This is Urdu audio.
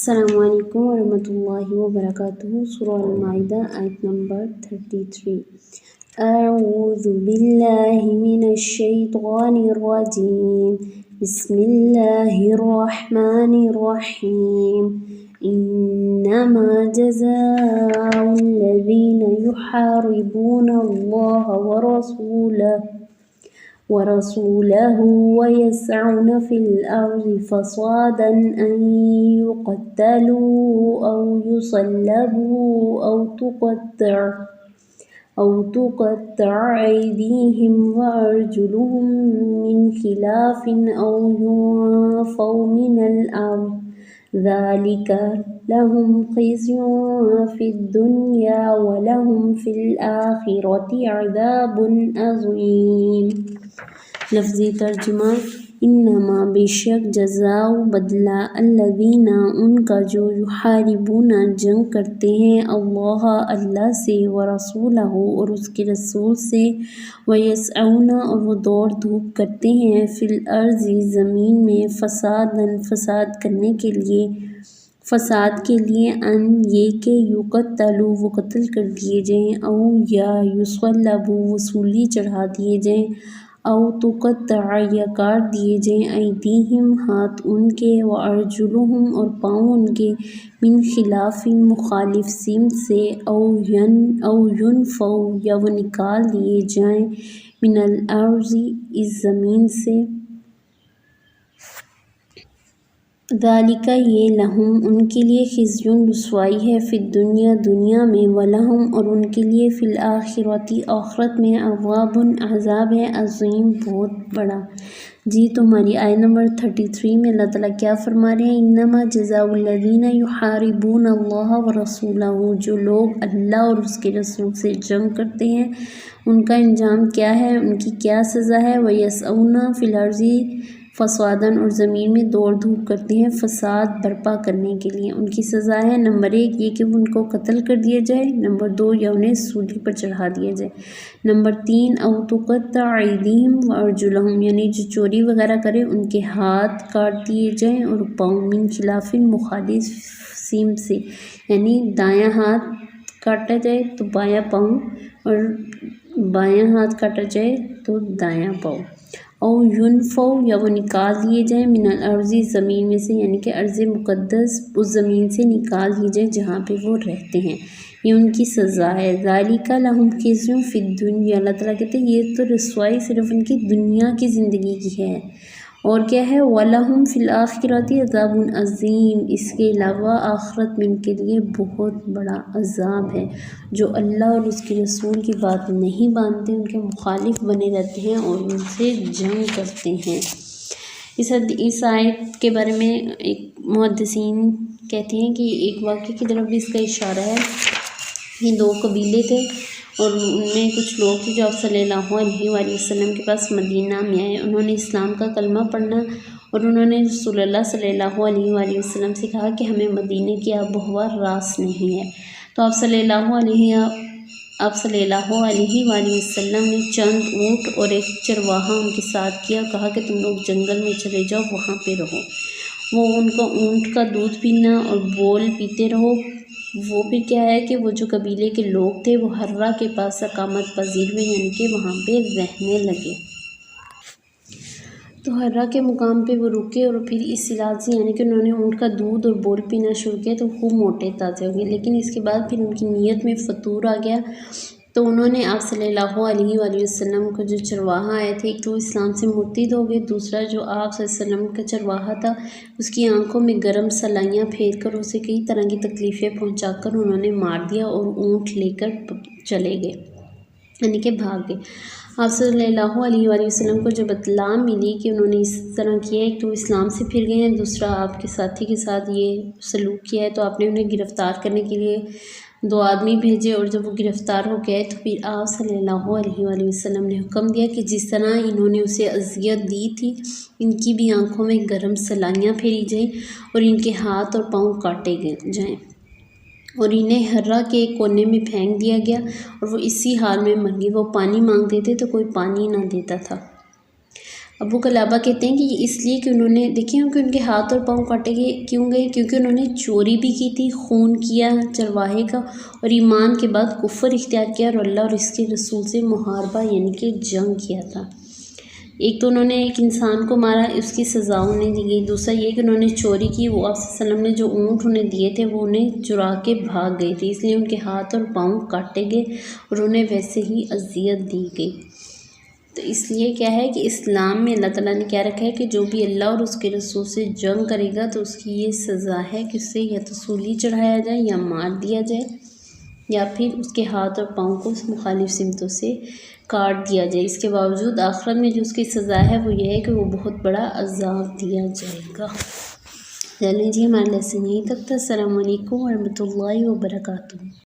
السلام علیکم ورحمۃ اللہ وبرکاتہ۔ سورہ المائدہ آیت نمبر 33۔ اعوذ باللہ من الشیطان الرجیم، بسم اللہ الرحمن الرحیم۔ انما جزاء الذین یحاربون اللہ ورسولہ ويسعون في الأرض فسادا أن يقتلوا أو يصلبوا أو تقطع أيديهم وأرجلهم من خلاف أو ينفوا من الأرض ذلك لهم خزي في الدنيا ولهم في الآخرة عذاب عظيم۔ لفظی ترجمہ، انما بے شک جزاء بدلہ الذین ان کا جو یحاربون جنگ کرتے ہیں اللہ سے ورسولہ اور اس کے رسول سے ویسعون اور وہ دوڑ دھوپ کرتے ہیں فی الارض زمین میں فساد کرنے کے لیے ان یہ کہ یقتلوا وہ قتل کر دیے جائیں او یا یصلبوا وہ سولی چڑھا دیے جائیں او تقطع یا کاٹ دیے جائیں ایدیہم ہاتھ ان کے وارجلہم اور پاؤں ان کے من خلاف مخالف سمت سے او ینفوا یا وہ نکال دیے جائیں من الارض اس زمین سے۔ ذالک یہ لہم ان کے لیے خزی رسوائی ہے فی الدنیا دنیا میں ولہم اور ان کے لیے فی الآخرۃ آخرت میں عذاب ہے عظیم بہت بڑا۔ جی تو ہماری آیت نمبر 33 میں اللہ تعالیٰ کیا فرما رہے ہیں؟ انما جزاء الذین یحاربون اللہ ورسولہ، جو لوگ اللہ اور اس کے رسول سے جنگ کرتے ہیں ان کا انجام کیا ہے، ان کی کیا سزا ہے؟ ویسعون فی الارض فساداً اور زمین میں دوڑ دھوپ کرتے ہیں فساد برپا کرنے کے لیے، ان کی سزا ہے نمبر 1 یہ کہ ان کو قتل کر دیا جائے، نمبر 2 یا انہیں سولی پر چڑھا دیا جائے، نمبر 3 او تقطع ایدیہم وارجلہم یعنی جو چوری وغیرہ کرے ان کے ہاتھ کاٹ دیے جائیں اور پاؤں من خلاف مخالف سمت سے، یعنی دایاں ہاتھ کاٹا جائے تو بایاں پاؤں اور بایاں ہاتھ کاٹا جائے تو دایاں پاؤں، او ینفوا یا وہ نکال دیے جائیں من الارض زمین میں سے، یعنی کہ ارض مقدس اس زمین سے نکال دیے جائیں جہاں پہ وہ رہتے ہیں، یہ ان کی سزا ہے۔ ذالک لہم خزی فی الدنیا، اللہ تعالیٰ کہتے ہیں یہ تو رسوائی صرف ان کی دنیا کی زندگی کی ہے، اور کیا ہے وَلَهُمْ فِي الْآخِرَةِ عَذَابٌ عَظِيمٌ، اس کے علاوہ آخرت میں ان کے لیے بہت بڑا عذاب ہے۔ جو اللہ اور اس کے رسول کی بات نہیں مانتے ان کے مخالف بنے رہتے ہیں اور ان سے جنگ کرتے ہیں۔ اس آیت کے بارے میں ایک محدثین کہتے ہیں کہ ایک واقعے کی طرف بھی اس کا اشارہ ہے۔ یہ 2 قبیلے تھے اور ان میں کچھ لوگ تھے جو آپ صلی اللہ علیہ وآلہ وسلم کے پاس مدینہ میں آئے، انہوں نے اسلام کا کلمہ پڑھنا اور انہوں نے رسول اللہ صلی اللہ علیہ وآلہ وسلم سے کہا کہ ہمیں مدینہ کی آب و ہوا راس نہیں ہے، تو آپ صلی اللہ علیہ وآلہ وسلم نے چند اونٹ اور ایک چرواہا ان کے ساتھ کیا، کہا کہ تم لوگ جنگل میں چلے جاؤ وہاں پہ رہو، وہ ان کو اونٹ کا دودھ پینا اور بول پیتے رہو۔ وہ پھر کیا ہے کہ وہ جو قبیلے کے لوگ تھے وہ ہرہ کے پاس اقامت پذیر ہوئے، یعنی کہ وہاں پہ رہنے لگے، تو ہرہ کے مقام پہ وہ رکے اور پھر اس علاج سے یعنی کہ انہوں نے اونٹ کا دودھ اور بول پینا شروع کیا تو خوب موٹے تازے ہو گئے، لیکن اس کے بعد پھر ان کی نیت میں فتور آ گیا، تو انہوں نے آپ صلی اللہ علیہ وآلہ وسلم کو جو چرواہا آئے تھے، ایک تو اسلام سے مرتد ہو گئے، دوسرا جو آپ صلی اللہ علیہ وسلم کا چرواہا تھا اس کی آنکھوں میں گرم سلائیاں پھیر کر اسے کئی طرح کی تکلیفیں پہنچا کر انہوں نے مار دیا اور اونٹ لے کر چلے گئے، یعنی کہ بھاگ گئے۔ آپ صلی اللہ علیہ وآلہ وسلم کو جب اطلاع ملی کہ انہوں نے اس طرح کیا ہے، ایک تو اسلام سے پھر گئے ہیں، دوسرا آپ کے ساتھی کے ساتھ یہ سلوک کیا ہے، تو آپ نے انہیں گرفتار کرنے کے لیے 2 آدمی بھیجے، اور جب وہ گرفتار ہو گئے تو پھر آپ صلی اللہ علیہ وآلہ وسلم نے حکم دیا کہ جس طرح انہوں نے اسے اذیت دی تھی ان کی بھی آنکھوں میں گرم سلائیاں پھیری جائیں اور ان کے ہاتھ اور پاؤں کاٹے جائیں اور انہیں ہرہ کے ایک کونے میں پھینک دیا گیا اور وہ اسی حال میں مر گئی۔ وہ پانی مانگتے تھے تو کوئی پانی نہ دیتا تھا۔ ابو قلابہ کہتے ہیں کہ یہ اس لیے کہ انہوں نے دیکھیں کہ ان کے ہاتھ اور پاؤں کاٹے گئے کیوں گئے، کیونکہ انہوں نے چوری بھی کی تھی، خون کیا چرواہے کا، اور ایمان کے بعد کفر اختیار کیا اور اللہ اور اس کے رسول سے محاربہ یعنی کہ جنگ کیا تھا۔ ایک تو انہوں نے ایک انسان کو مارا، اس کی سزا انہیں دی گئی، دوسرا یہ کہ انہوں نے چوری کی، وہ آپ صلی اللہ علیہ وسلم نے جو اونٹ انہیں دیے تھے وہ انہیں چرا کے بھاگ گئے تھے، اس لیے ان کے ہاتھ اور پاؤں کاٹے گئے اور انہیں ویسے ہی اذیت دی گئی۔ تو اس لیے کیا ہے کہ اسلام میں اللہ تعالیٰ نے کیا رکھا ہے کہ جو بھی اللہ اور اس کے رسول سے جنگ کرے گا تو اس کی یہ سزا ہے کہ اسے یا تو سولی چڑھایا جائے یا مار دیا جائے، یا پھر اس کے ہاتھ اور پاؤں کو مخالف سمتوں سے کاٹ دیا جائے۔ اس کے باوجود آخرت میں جو اس کی سزا ہے وہ یہ ہے کہ وہ بہت بڑا عذاب دیا جائے گا۔ چلیں جی، ہمارا لیسن یہیں تک تھا۔ السلام علیکم ورحمۃ اللہ وبرکاتہ۔